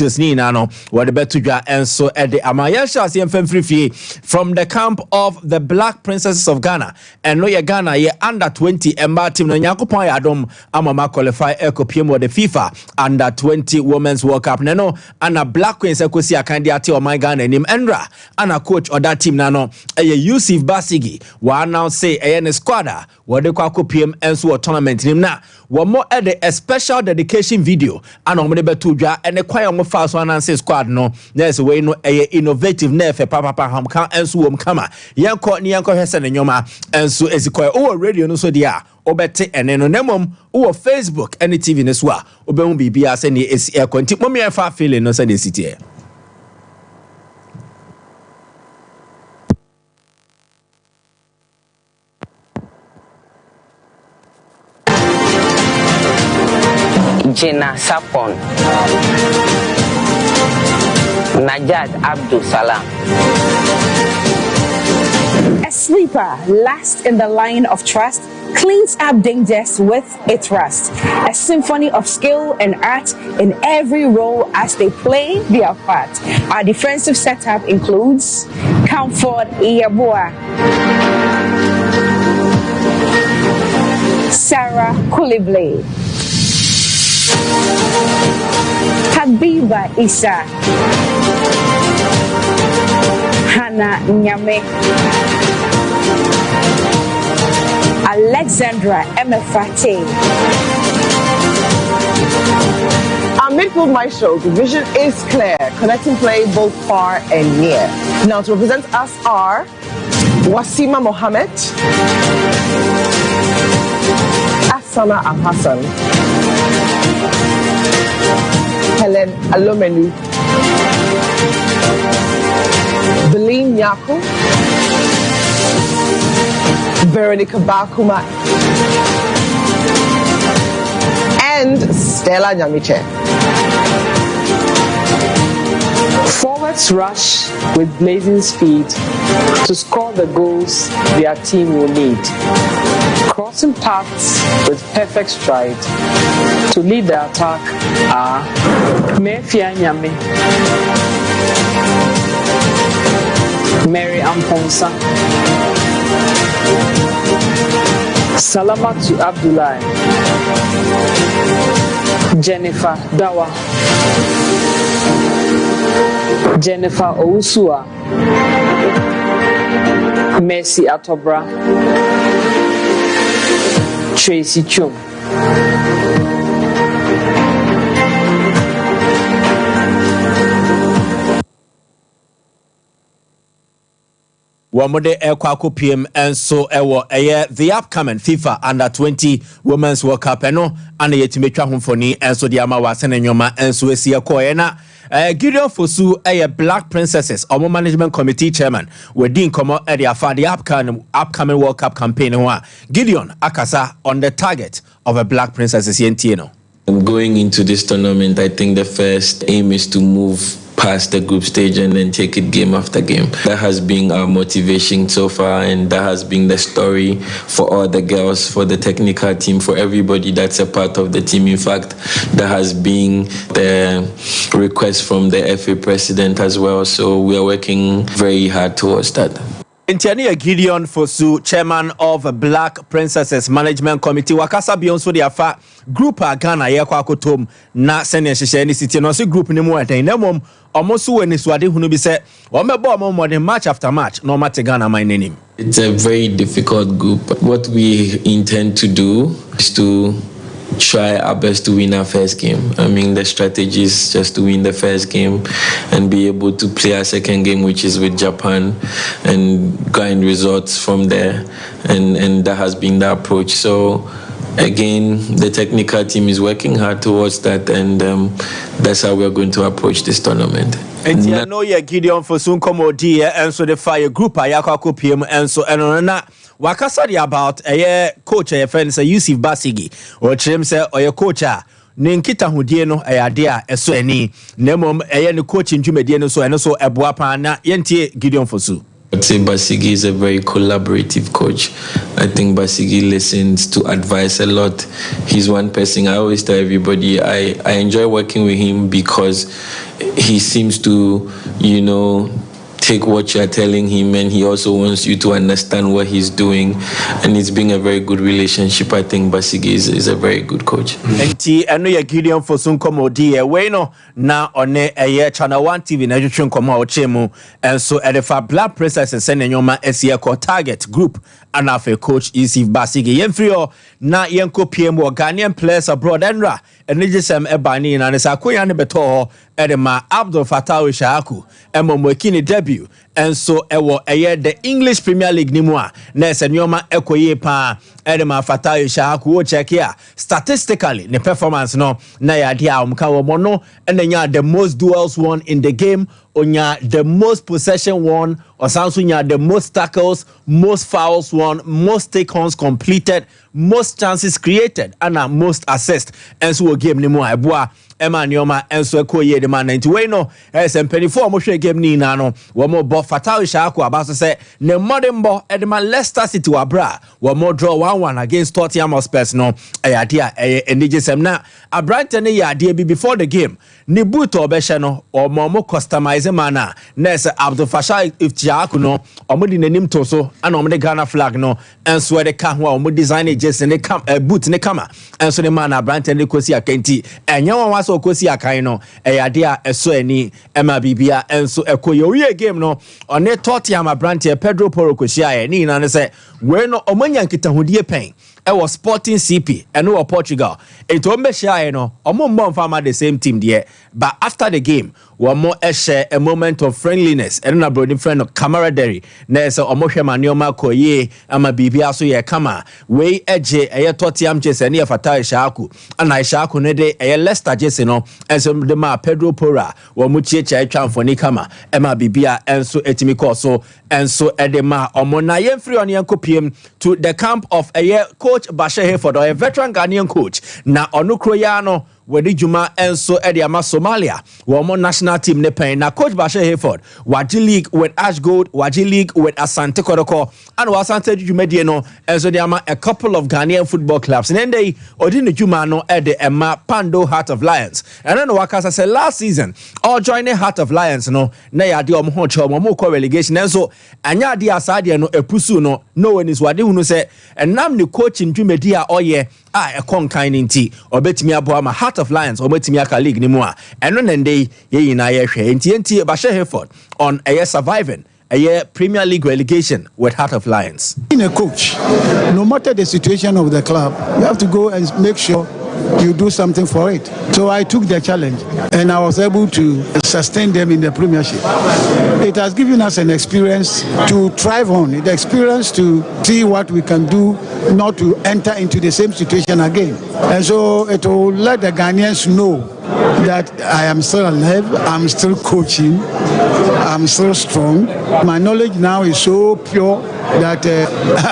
Nano, what the betuja and so at the Amayasha CM from the camp of the Black Princesses of Ghana and no ya Ghana ye under 20 and Martin Nyankopon Adom Amama qualify Eco Pimo the FIFA under 20 Women's World Cup Nano and a Black Queen Sekosia Kandiati or my Ghana name Endra and a coach or that team Nano a Yusuf Basigi one now say a squadra what the Kwako PM and so tournament him na one more at a special dedication video and on the betuja and a choir fast one and say squad no there's a way no a innovative nefe papa ham kan enso wom kama yanko ni yanko hwese ne nyoma enso ezikoy o radio no so dia obete ene no nemom o Facebook and TV ne so a obehun bibia se ne esi e konti momi fa feeling no se ne sitie Jena Sapon Najad Abdul Salam. A sleeper, last in the line of trust, cleans up dangers with its rust. A symphony of skill and art in every role as they play their part. Our defensive setup includes Comfort Iyaboa, Sarah Koulibaly, Habiba Isa, Hannah Nyame, Alexandra Emefate. Our midfield maestro, the vision is clear, connecting play both far and near. Now to represent us are Wasima Mohammed, Asana Al-Hassan, Helen Alomenu, Beline Nyako, Veronica Bakuma, and Stella Nyamiche. Forwards rush with blazing speed to score the goals their team will need. Crossing paths with perfect stride to lead the attack are Mefia Nyame, Mary Amponsa, Salamatu Abdullahi, Jennifer Dawa, Jennifer Ousua, Mercy Atobra, Tracy Chum. Wamode Ekwako PM and so the upcoming FIFA under 20 Women's World Cup and yet to make home for ni and so the Amawa Senenyoma and so Sia Koena. Gideon Fosu Black Princesses or management committee chairman with Dean Komo area for the upcoming World Cup campaign. Gideon Akasa on the target of a Black Princesses Yentieno. Going into this tournament, I think the first aim is to move past the group stage and then take it game after game. That has been our motivation so far, and that has been the story for all the girls, for the technical team, for everybody that's a part of the team. In fact, that has been the request from the FA president as well. So we are working very hard towards that. Intiania Gideon Fosu, chairman of Black Princesses Management Committee, Wakasa beyond so the afa group Ghana Yakwakotom na senior Shishani City no group ni mo eten na mom almost when is wade hunu bi se o mebo more than match after match no matter Ghana my name. It's a very difficult group. What we intend to do is to try our best to win our first game. I mean, the strategy is just to win the first game and be able to play our second game, which is with Japan, and gain results from there. And that has been the approach. So again, the technical team is working hard towards that, and that's how we're going to approach this tournament. And I know you're Gideon for soon come dear, and so the fire group Ayako PM and so and Wakasadi about a coach, a friend, say Yusuf Basigi, or Chim say, or your coach, Ninkita Hudieno, a idea, a so any, Nemom, a coach in Jumediano, so and also a Buapana, Yenti Gideon Fosu. I'd say Basigi is a very collaborative coach. I think Basigi listens to advice a lot. He's one person, I always tell everybody, I enjoy working with him because he seems to, take what you're telling him, and he also wants you to understand what he's doing, and it's been a very good relationship. I think Basigi is a very good coach. Enti eno ye Gideon Fosun komodi e we no na one eye Channel 1 TV na twetwe nkomo a ochemu enso edefa Black Princess sen enyoma esie ko target group and afa coach Yusuf Basigi yemfrio na yenko PM Ghanaian players abroad enra enigisem ebani na ne sakoya ne beto edema Abdul Fattah Shahaku emomwekini debut enso ewo eye the English Premier League ni mu a na esenyoma ekoye pa edema Fattah Shahaku wo check here statistically the performance no na ya dia umka wo mono enenya the most duels won in the game, onya the most possession won, osansunya the most tackles, most fouls won, most take-ons completed, most chances created, and most assists. And so game ni mo eboa Emma Nyoma enso ekoye de man 90 we no SM24 mo hwe game ni na no wo mo bo Fattah Shahaku abaso se ne modern bo edema Leicester City wabra wo mo draw 1-1 against Tottenham Hotspur no ayade enigisem na abrante ne yade bi before the game ni boot obehye no o mo customize mana na se Abdul Fattah Shahaku no o mo di nanim to so ana o mo de Ghana flag no enso de ka ho o mo design jersey ne boot ne kama enso ne mana abrante ne kosi akenti enye won okosi akan no eyade a eso ani ema bibia enso ekoye oye game no one Tottenham abrante Pedro Porro kosia ni na ne se we no omanya nkitahudie pen ewo Sporting CP eno wo Portugal eto mbehia no omombo mfama the same team there, but after the game one more share a moment of friendliness and na brother friend of camaraderie na se omohwema neoma koye ama bibia so ye kama we eje eye Tottenham jese ne Fattah Shahaku ana Shahaku ne de eye Leicester jese no enso de ma Pedro Porra wo mu chiecha atwamfoni kama ema bibia enso etimi koso enso edema omona yemfri on yankopiem to the camp of eye coach Bashir Hayford, a veteran Ghanaian coach na onukroya no wedi juma enso ediama Somalia womo national team ne pen na coach Bashir Hayford waji league with Ash Gold, waji league with Asante Kodoko, and Asante Jumedie no enso diama a couple of Ghanaian football clubs and then odini juma no ede ema Pando Heart of Lions and then wakasa say last season all joining Heart of Lions no na yade omho chomo mo ko relegation enso anya de asade no epusu no one is wade hunu say enam ni coaching Jumedie a oye a konkan nti obetimi abo ma Heart of Lions obetimi aka league ni mu a eno nende ye na ye hwe nti Bashir Hayford on a surviving a Premier League relegation with Heart of Lions. Being a coach, no matter the situation of the club, you have to go and make sure you do something for it. So I took the challenge and I was able to sustain them in the Premiership. It has given us an experience to thrive on, the experience to see what we can do, not to enter into the same situation again. And so it will let the Ghanaians know that I am still alive, I'm still coaching, I'm still strong. My knowledge now is so pure that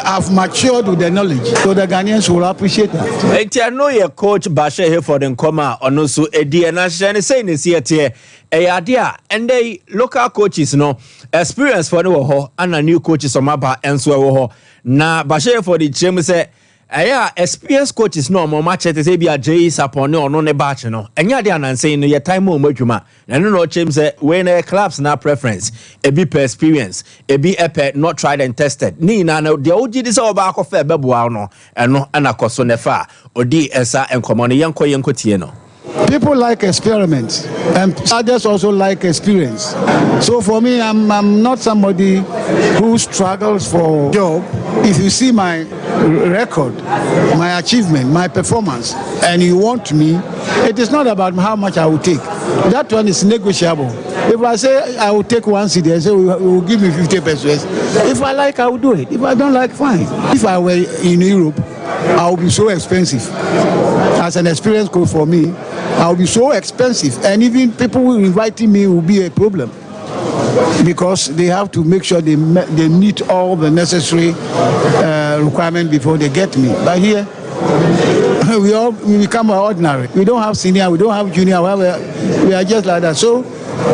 I've matured with the knowledge. So the Ghanaians will appreciate that. I know your coach Bashir Hayford and Koma on also Eddie and I say this here a idea and they local coaches no experience for the ho and a new coaches on my and so ho na Bashir Hayford the gym say aya SPS coaches no mo match te say bia Jay Sapon no no ne batch no enya de ananse no ye time mo adwuma na no chem say we na clubs na preference e be per experience e be epe not tried and tested ni na no de ogi dis oba akofa beboa no eno ana koso nefa odi esa enkomo no yenko tie no. People like experiments, and others also like experience. So for me, I'm not somebody who struggles for a job. If you see my record, my achievement, my performance, and you want me, it is not about how much I will take. That one is negotiable. If I say I will take 1 cedi, I say we will give me 50 pesos. If I like, I will do it. If I don't like, fine. If I were in Europe, I would be so expensive. As an experienced coach for me, I will be so expensive, and even people who inviting me will be a problem because they have to make sure they meet all the necessary requirements before they get me. But here, we become ordinary. We don't have senior, we don't have junior, we are just like that. So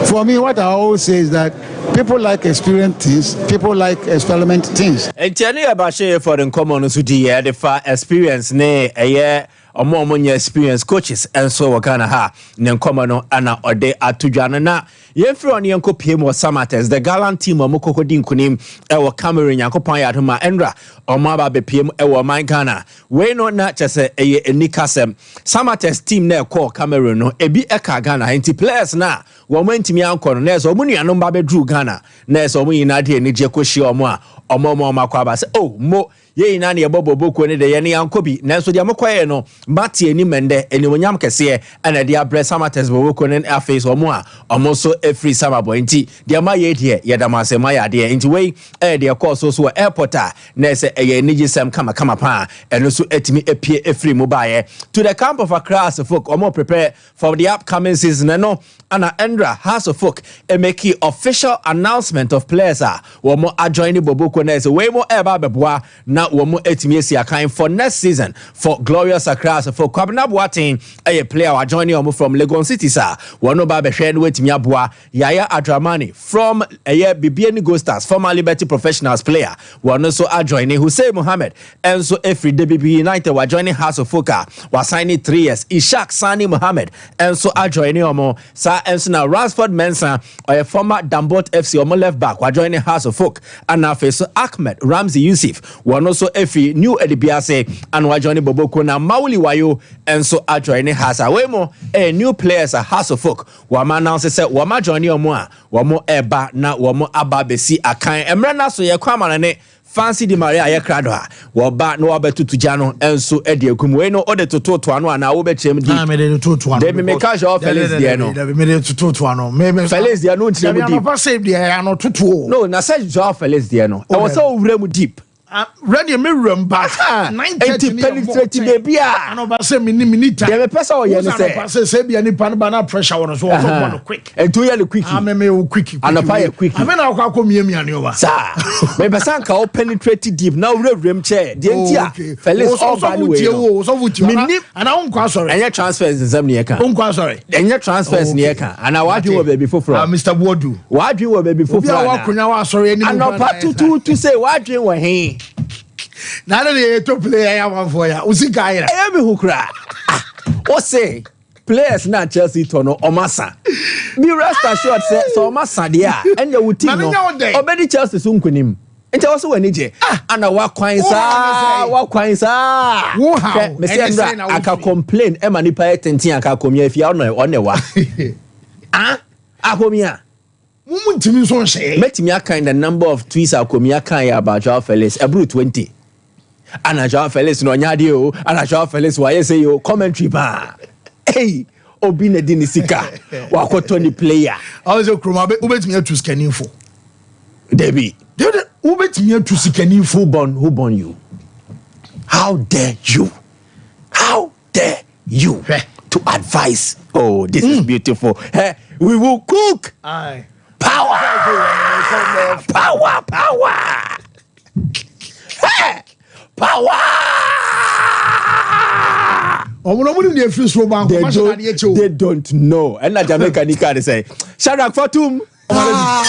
for me, what I always say is that people like experienced things, people like experiment things. And tell you about for the common so the far experience ne a year or more experience coaches and so wakana ha nen common ana ode atujana na yemfri on yanko pm or samates the gallant team or mokoko din kunim e wo Cameroon yankopon ya homa enra o ma ba be pm e wo man Ghana we no na chese eye enikasem samates team na call Cameroon no ebi eka Ghana enti players na wo mantimi anko no na so mu nuanom ba be dru Ghana na so mu yina de ni je koshi omo a omo makwa ba se oh mo ye ina ne bobo ne de ye ne yankobi nanso de amkoye no mate ani mende eni wonyam kese ana de abre samates bobo ne aface omo a omo so every summer boy nti de ma ye de ye da ma se ma ya de nti we de call so airport a na se ye niji sem kama pa eno so etimi epie every mobile to the camp of Accra folk omo prepare for the upcoming season no ana Endra House of Folk make official announcement of players womo adjoin bobo na se we mo eba beboa na womo etimi esi akan for next season for glorious Accra for Kwabena Boateng a player wa join omo from Lagos City sir wono ba be hwe no etimi aboa Yaya Adramani from Bibiani Ghosters former Liberty Professionals player wono so adjoin Hussein Mohammed and so every DBB United wa joining House of Folk wa signing 3 years Ishak Sani Mohammed and so adjoin omo sa and so now Ransford Mensah or former Dambot FC omo left back wa joining House of Folk and now so Ahmed Ramzi Yusuf wono so every new Edibiase and wa joining Boboko na Mauli Wayo and so adjoining House awemo new players House of Folk wa ma announce say wa ma joining omo a womo eba na womo aba besi akan emre na so ye kwama ne Fancy Di Maria ye krado ha wo ba no abetutu jano enso e de akum we no ode toto ano ana wo be chem di me de toto ano de me ka jo Felix de no me de toto ano me Felix de no ntire mu deep no save de ano toto no na say jo Felix de no e wo say owura mu deep ready me room back 90 penetrating the bia ano ba say minita de me pesa o ye ne say bia ni pan ba na pressure wono so wo quick and do ye quick me quick and pa quick ame na akwa komiamia ne oba sa me pesa nka o penetrate deep na owura chair de ntia Felix all by the way so vuti ana on kwa sorry enya transfers nsam ne yeka on kwa sorry enya transfers ne yeka ana wadwe wo baby foforo Mr. Bodu wadwe wo baby foforo obi a wakonya wa sorry ani ana pa to say wadwe wo he na le to player ya wan for ya usika ira e be hukra o say players na Chelsea to no omasa be rest assured say so omasa de a enya wuti no obedi Chelsea so nkonim enti wo so wani je ana wakwan sa wo how me say ndra aka complain e manipa etenten aka komia afia onewa akomia muntimi so nhye metimi akan the number of tweets akomia kan about Joao Felix ebru 20 ana Joao Felix no nyade o ana Joao Felix wa say yo commentary ba hey obi na di ni sika wa koto ni player also kroma be ubetimi atu scanning for Debbie ubetimi atu scanning for who born you how dare you to advise oh this is beautiful hey we will cook aye power hey power they don't know and na Jamaica ni can say Shadrack Fatum power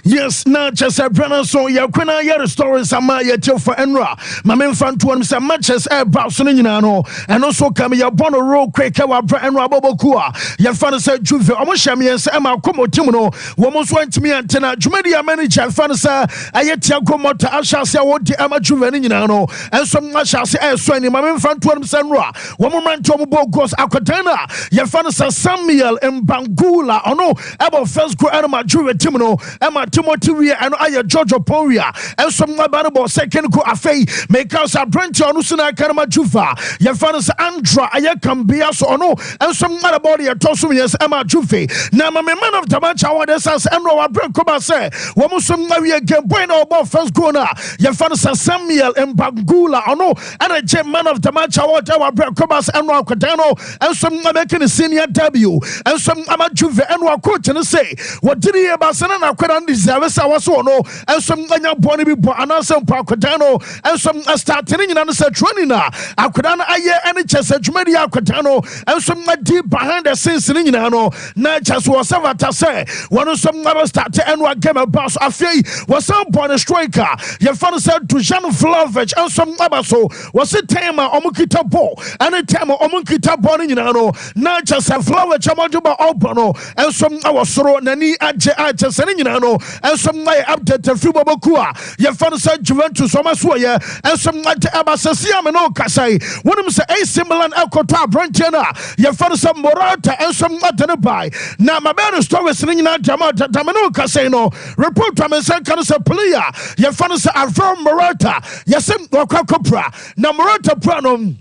yes na just a brother so ya kwena ya restore sama ya tell for enra ma men fan to some matches e ba so nyina no and also come ya born a roll quick wa bra enra boboku a ya fan say juve omo hyam yen say ma komo tim no wo mo so antimi antena jumadi ya manager fan say ayetia komota ashase wodi ama juve ni nyina no and some ashase e so ni ma men fan to some enra wo mo man to mo bogos akotana ya fan say Samuel Mbangula ono abo first go enma juve tim no Emma Timothy we and I George Oporia and some Barbo second go afei make us a branch on Usuna Karama Jufa Yafanas Andra Ayakambia so no and some other body at Tosum yes Emma Jufe now my man of the match our desas Emro Abrekoba say Wamusum Maria Gabueno about first corner Yafanas Samuel Mbangula no and a gem man of the match our Abrekobas and Rakadano and some American senior W and some Amajuve and Wakut and say what did he about na akwada deserve sa waso no enso anya bone bi bo anasem pa akwada no enso start ni nyina no se training na akwada no aye ene chese adwumadi akwada no enso madi behind the scenes ni nyina no na chese wo savata say wono so ngaba start enwa game boss afei wo some born striker ye fan said to Jean Flavich enso ngaba so wo se tema omukita ball ene tema omukita ball ni nyina no na chese Flavich amajuba obono enso awosoro nani agye chese ni nyina no enso my update fibo bokua ye fan said Juventus so maso ye enso ngate abasasi am no kasai wonim say AC Milan ekoto abrantie na ye fan said Morata enso ngate ne bai na mabere stories ni nyina jama no kasai no report am say kan say player ye fan said Alvaro Morata yesem wakakopra na Morata pra no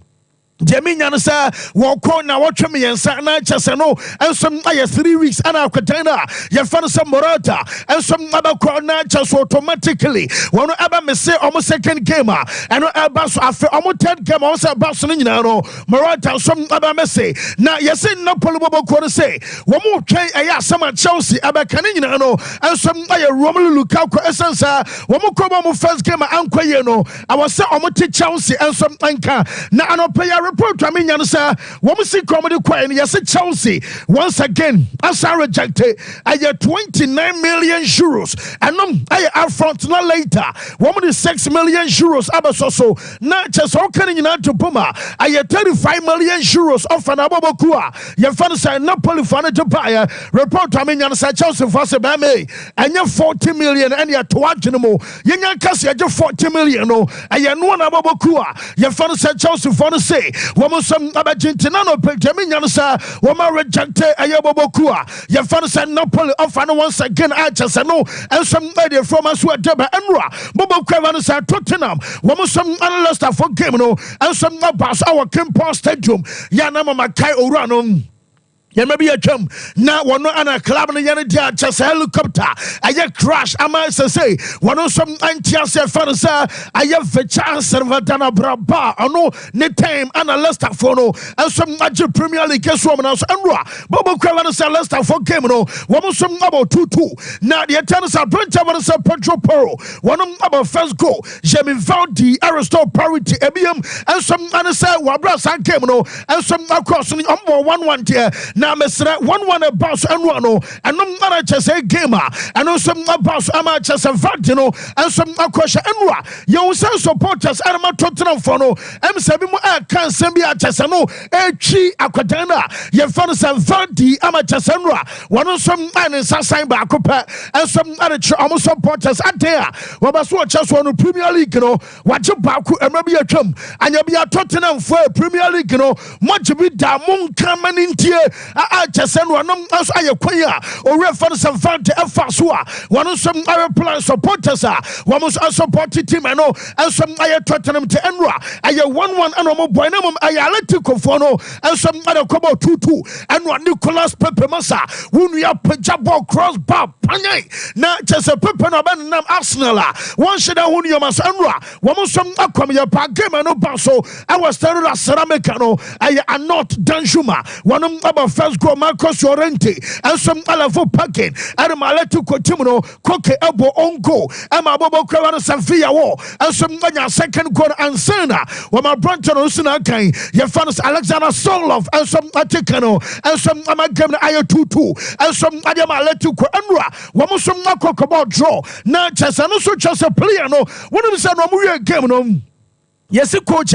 Jaminya no say woko na wotwe me yensa na chese no ensom aye 3 weeks ana akwatana ye fa no say Morata ensom abakro na chese automatically wono aba me say omo second game and aba so afi omo third game omo say aba so nyina no Morata som aba me say na ye say Napoli boboko no say womo twen aye asama Chelsea aba kan nyina no ensom aye Romelu Lukaku esensa womo ko mo first game ankwaye no awose omo te Chelsea ensom anka na anopa report I mean say woman see comedy coin yes Chelsea once again as I rejected I get 29 million euros and I upfront not later woman is 6 million euros abasoso na just okay in to Puma I get 35 million euros of an abobokua your fan say Napoli fan to buy report I mean say Chelsea for say me and you 40 million and you to watch no more you kasi 40 million no I no na abobokua your fan say Chelsea for say woman some Argentina no Benjamin sa woman rejected ayabobokua your father said Napoli offer once again just no and some idea from us who deba enra bobo Craven sa Tottenham woman some analyst for game no and some bus our Kimpor Stadium ya na mama kai orano ya maybe a chum now one no ana club no yana dia just helicopter aye crash ama say one no some anti-self fansa aye vecha servatana braba ono ne time ana Leicester for no and some match Premier League so na so enra bobo Craven say Leicester for game no one some about 2-2 now the tennis are Brentford one say Pedro Porro one about first goal Jamie Vardy Aristotle parity ebiem and some ana say wabra san game no and some across on 1-1 there na mesra 1-1 about and no and no manager say gamer and no some about amateur Vardino and some akwasha enwa you say supporters and ma Tottenham for no M7 mo kan sembi achesa no echi akwadana ye fan say Vardy amateur enwa one some man sasan ba akopa and some other almost supporters at there wabaso achesa no Premier League no waje ba ku emrabi atwam anya bia Tottenham for Premier League no much bi da mon kamani ntie just send one as I acquire or refer some Vante Fasua one of some other plan supporters one was a supported team I know and some I Tottenham to Enra I 1-1 and Boynum I Atletico Fono and some other Kobo 2-2 and one Nicolas Pepe Massa when we are Pajabo cross bar now just a Pepe Nam Arsenal one should have won your Mas Enra one was some Aquamia Park game and no Basso I was standing at Ceramicano I am not Danjuma one of our first goal Marcos Llorente and some Alafo Packet and Maletu Cotimuno Coke Elbow on goal and my Bobo Cravana Sanfia War and some second goal and Sena when my Branton Usinakai your fans Alexander Solov and some Aticano and some Amagam Ayo 2-2 and some Adamaletu Coenra one was some Nako about draw not just and also just a player no one of the San game no. Yes, coach.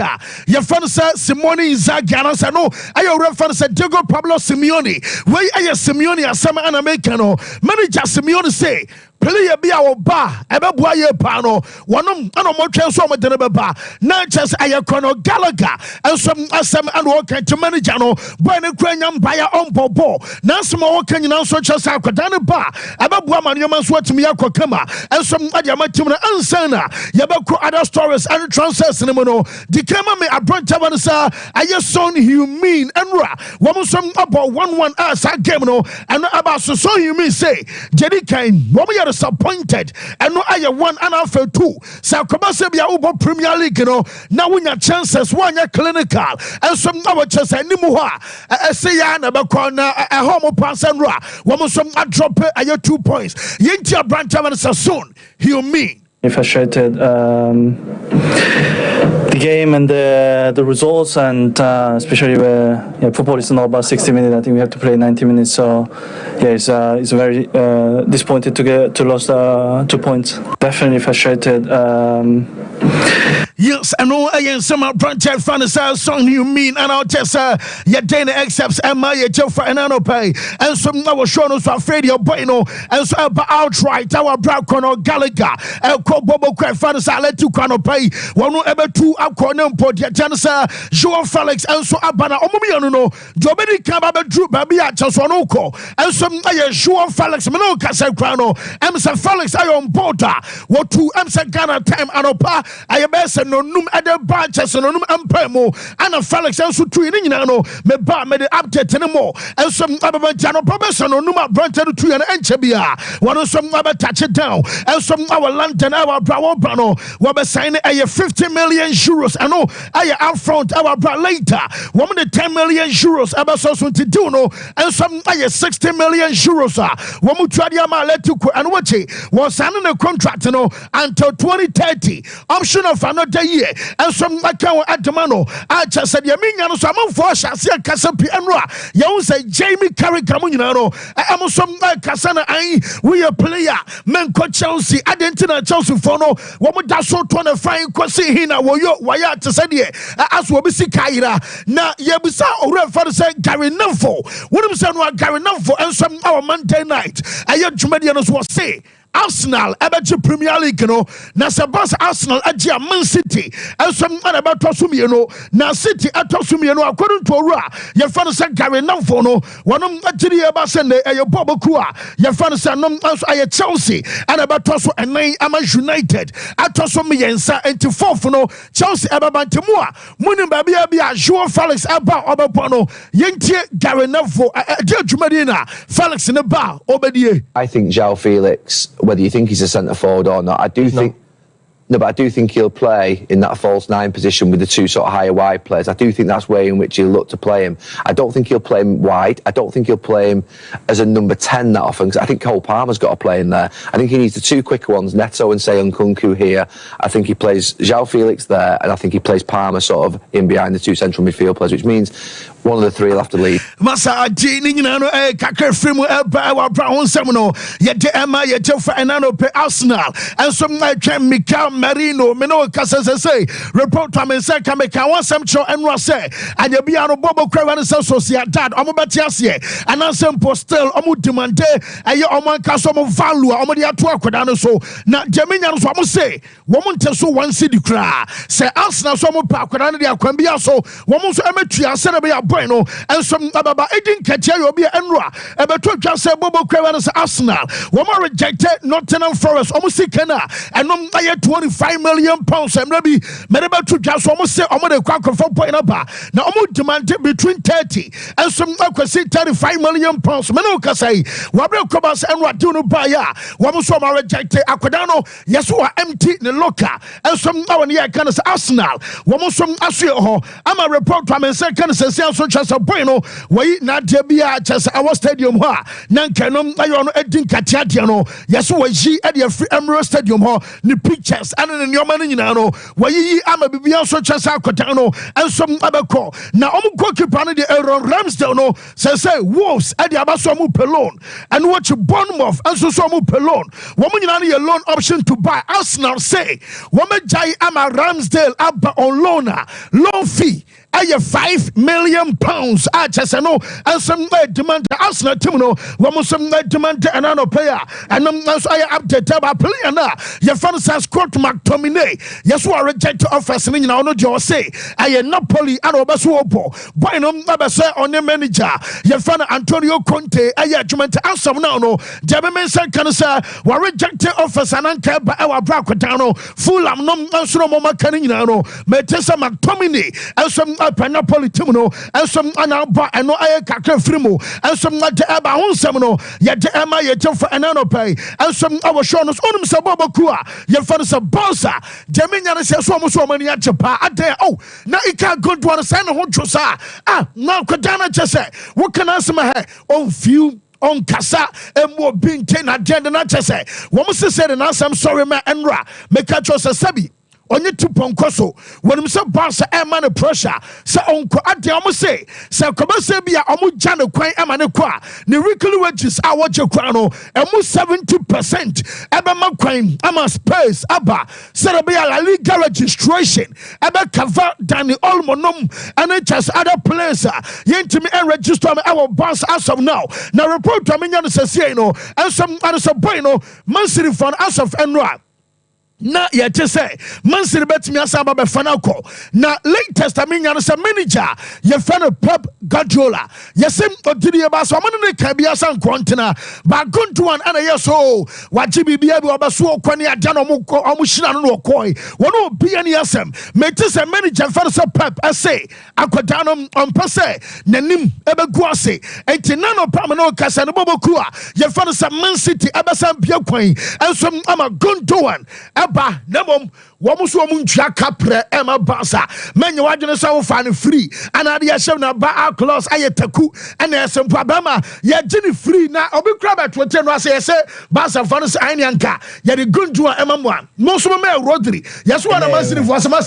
Your fan said Simone Inzaghi. I know. I reference Diego Pablo Simeone. Where are Simeone? As some Americano manager Simeone say. Player be our bar, ebe boye pano. One ano mo transfer mo denebe ba. Na just ayakono Gallagher and some asem and work to manager no. Boy ne kwanyam baya on bobo. Na some work nyina so just akwadane ba. Ebe boa man yoma so atimi akokama. And some adiyama team na ansana. Yebe ko other stories and transfers ne mo no. Dikema me abronta wan sa aye son Heung-min enra. Womo some about 1-1 as game no. And about so Heung-min say. Jedi kain. Womo disappointed and no aye one and half two sa kobase bia ubo Premier League no na wonya chances one ya clinical and some our chance animu ho a say ya na be na a home pass and ra wo some drop aye 2 points yentia branch and soon he'll mean frustrated the game and the results, and especially where football is not about 60 minutes. I think we have to play 90 minutes. So it's very disappointed to lose 2 points. Definitely frustrated. Yes, I know I am some branch fan song you mean, and I'll test your Dana accepts and my Jeffrey and I pay, and some our show us afraid your bueno, and so about outright our Bracon Gallagher, and Bobo Craig fans I let you pay 1 ever 2 Aquanum Port Jansa, Joe Felix, and so Abana Omomiano, Jobedi Kababa Drew Baby at Chasonoko, and some Joe Felix Manoka Sacrano, Emsa Felix I on Porta, what 2 Emsa Ghana time Anopa, I best no num other branches no num ampemo and Felix also two in no me ba me the update anymore and some ababantano probation no num branch to 2 and enchebia one some about touch it down and some our London our brow brano we be sign a 50 million euros and no I up front our bra later woman the 10 million euros about so to do no and some I 60 million euros woman try ma let you and watch it was signing a contract no until 2030 option of another year and some account at the mano I just said Yaminya so I'm for Shasia Casapi and Ra you say Jamie Carrick Camunano I'm some Casana I we a player men coach Chelsea Argentina Chelsea for no what that's so 25 kwasi hina woyo waya to say as we see Kaira na yebisa ore for say Gary Namfo what am say no Gary Namfo and some our Monday night ayo Jumadianos was say Arsenal abaji Premier League no na sabas Arsenal aji Man City and some about tosumi no na City atosumi no according to Ora your fan say Gary Namfo no one ajiri aba send e Bob Kua your fan say no also aye Chelsea and about toso and ama United atosumi yensa enti fourth no Chelsea ababantemua munim babia bia Joao Felix aba obapono yentie Gary Namfo adwumadina Felix ne ba obedie. I think Joao Felix, whether you think he's a centre forward or not, I do think he'll play in that false 9 position with the 2 sort of higher wide players. I do think that's the way in which he'll look to play him. I don't think he'll play him wide. I don't think he'll play him as a number 10 that often, because I think Cole Palmer's got to play in there. I think he needs the 2 quicker ones, Neto and Seun Kunku here. I think he plays Joao Felix there, and I think he plays Palmer sort of in behind the 2 central midfield players, which means one of the 3 will have to lead. Masa Jini no kakre frimu our brown seminal yet Emma yet Fernando pe Arsenal and some like Mikael Marino Mino Casas say report to me say Kameka one some show and say and you be on Bobo Craven Sociedad Omobatiasie and answer postel omu demande aye oman kaso mo value omodi ato akodano so na Geminian so mo say woman teso 1 cedi kra say Arsenal so mo pa akodano dia kwambia so woman so emetua se na be no and some ababa edin katia obi enra ebeto twa say Bobo Craven Arsenal woman rejected Nottingham Forest almost kana and no aye 25 million pounds and maybe mereba to just almost say omo de kwakọ for point number na omo demand between 30 and some akwasi 35 million pounds me no ka say wabre kobas enra do no buy ya woman so rejected akodano yes we empty the locker and some awon here kan say Arsenal woman some aso ho ama report to me say kan say so chasa bueno we na de bia chasa our stadium ho na nkanom ayo no edin katia no yes we yi at the free Emerald Stadium ho ni pictures and in your money no we yi ama bibia so chasa akota no and some abeko na goalkeeper no the Aaron Ramsdale no say Wolves at the abaso mu pelon and watch Bournemouth and so mu pelon woman nyina no loan option to buy Arsenal say woman jai ama Ramsdale abba on loan fee aye 5 million pounds just no and some demand Arsenal team no we some demand another player and also I update about player na your fans has Scott McTominay yes we reject offers ni na no jo say aye Napoli and obaso opo boy no say on the manager your fan Antonio Conte aye demand answer now no Jabe say can say we reject offers and anka ba our bra kwata no Fulham no answer mo makani na no Metesa McTominay and some Napoli team no and some anaba and no I kakra frimo and some not eba hun semino ye de ema ye for anano pay and some our show nos onum se bobokua ye for se bossa Jaminya se so mani achepa ade oh na ika go do an sign ho twosa na kwadana chese what can asema he on few on kasa emo binte na agenda na chese wo mo se say na asem sorry ma enra make a choose sabi onye tuponkoso when say boss e man pressure say onko ade am say kobase bia omo ja ne kwan e man ko a ne weekly wages a woche kwan no emo 70% ebe ma kwan ama space aba say be la legal registration ebe cover Danny Olmonom and just other place yentimi and register me our boss as of now report to me nya no say no and some boy no man city fund as of enra na yete say man siri betimi asaba be fana ko na latest amenya no say manager ye fana Pep Guardiola yesem odiri ba so man ne ka bia san kontena ba gonto one ana yeso waji bibia bi obaso kwani ada no mo hira no koi wono obi ani asem meti say manager fana say Pep say akoda no ompese nanim ebegu ase enti na no pam no kasa no boboku a ye fana say Man City abesan bia kwan enso ama gonto one ba nemom womu so mu ntwa kapre ema basa menye wadwene so wo fa ne free ana de yesem na ba a clause ayetaku ana yesempo abama ye gini free na obi kra ba twote no ase yese basa fa no se ane anka ye de gunju a ema mo a mo so me Rodri yeso na Man City fo asema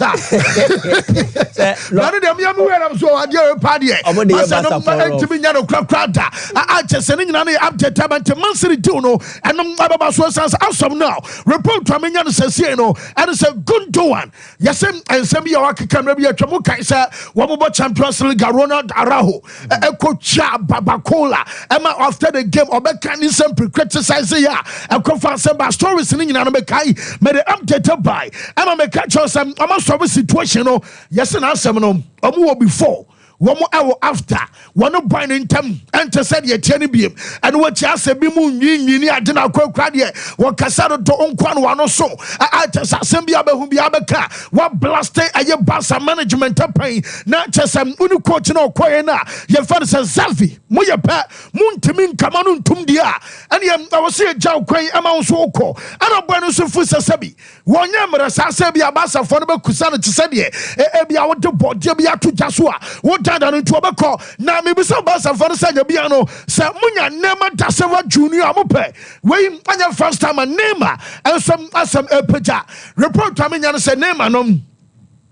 na de dem yamu wera so ade pa de basa no ntimi nya no kra da a chese ne nyina no update abante Man City do no enom ababa so sans awesome now report to amenya no sese no and say good one yesem ensem ya wakeka bi atwa mo kan say wo mo Champions League Ronald Araujo ekocha babakola ema after the game obeka ni sem criticize ya ekofa sem ba stories ni nyina no be kai me the update by ema me catch us am solve situation no yesem na asem no omo wo before womo awo after wono boy no ntem ente said ye tie ne biem and what ya se bi mu nyinyi ade na kwakwa de wo kasa do onkwa no wano so a asem bia behu bia beka wa blast aye Barca management pain na chesam uni coach na okoye na ye fa se Xavi mo ye pa mu ntimi nkama no ntum dia and ye I say jaw kwan ama so okọ ana boy no so fu sabi wonya mra sa se bia Barca fo no be kusa no tse de e bia wo de body bia to jaso a dada no to obekọ na me bisa Barca for the sanya bia no sa munya nema Dasewa Junior amope we anya first time nema and some epeja report to me nya no say nema no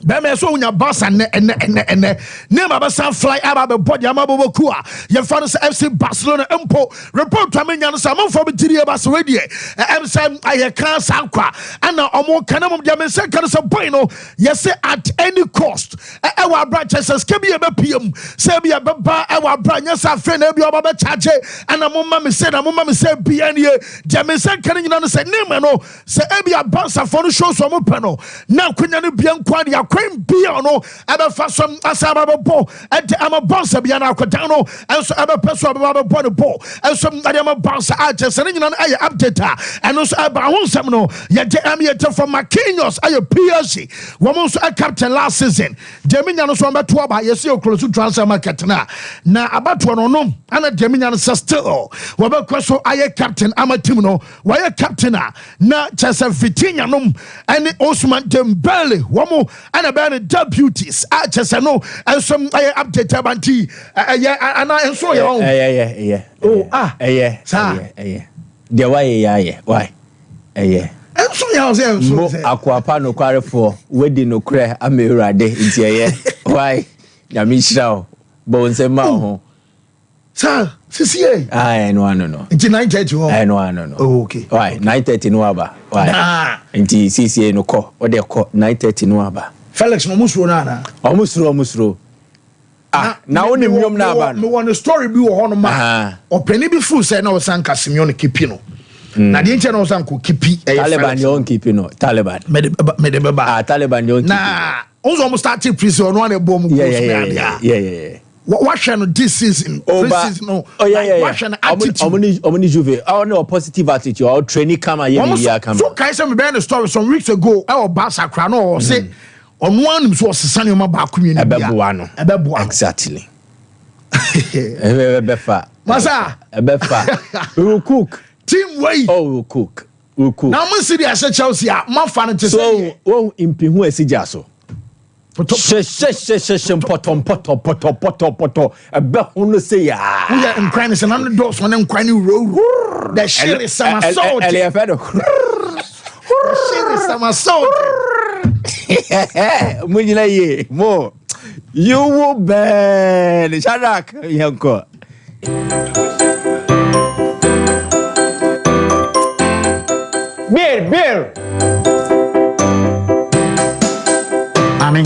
Beme so unya Barca ne nema ba san fly aba be body amaboku a ye fans FC Barcelona empo report to me nya no say am for be tiri ba so we die em say aye kan san kwa ana omo kanam dia me say kan so boy no ye say at any cost e wa branches ke bi e be pm say bi e be ba e wa branya sa fe na bi oba be charge ana mo ma me say bi anie dia me say kan nyina no say nema no say e bi a Barca for no show so mo pe no na kunya no bia nkwa dia kwen bia no ebe fa som asaba be bo ente ama Barca bia na akodan no enso ebe peso ebe ba bo no bo enso ade ama Barca a chese nyina no aye update eno so eba ho nsem no ye de am ye te for Marquinhos aye PSG wo mo so a captain last season Jaminya no so beto aba ye se okrosu transfer market na abato no no ana Jaminya no still wo be kwaso aye captain ama team no wo aye captain na chese Vitinha no ene Ousmane Dembele wo mo ana be ne deputies a chese no enso aye update abanti ana enso ye the why enso ya say enso akwapa no kwarefo wedi no kre amerade ntieye why ya mi shirawo bo nsema ho sir sisi no nti 9:30 ho no okay why 9:30 no aba why nti sisi no ko ode ko 9:30 no aba Felix no musro na omusro na woni myom na aba me want story bi wo hono ma openi bi fu say na wo sanka Simeone kipi no na de nche na wo sanko kipi Taliban yon kipi no Taliban me de beba Taliban yon kipi na onzo mo start prison no na bom ko yeah what shall this season preseason no what shall attitude omni Juve no positive attitude or training come here come so kai say me be the story some weeks ago e o Barca kra no say on one so sesane ma ba kumie ni ebeboa no exactly ebefa masa ebefa we will cook team way we will cook now man see the Chelsea man fan to so won impihu esija so poto ebe hono say ya we are inclining and on the doors when inclining road the shit is some assault Munjina ye mo you will ben Shadak yanko beer Ami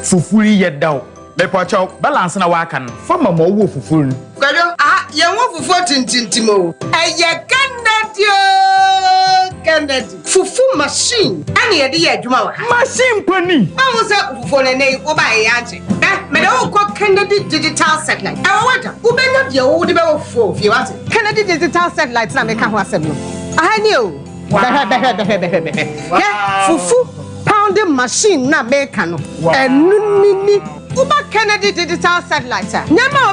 fufuri yeddaw me pocho balance na waka fama mo wo fufuru kwado ye wo fufu tintintimo eye Kennedy fufu machine ani ye de adwuma wa machine pani awu se fufu ne nei wo ba ye ante me de wo ko Kennedy digital satellite wada wo benya bia wo de be wo fufu fie wate Kennedy digital satellite na me ka ho asem no ahani o fufu pounding machine na me ka no enu nini wo ba Kennedy digital satellite nyama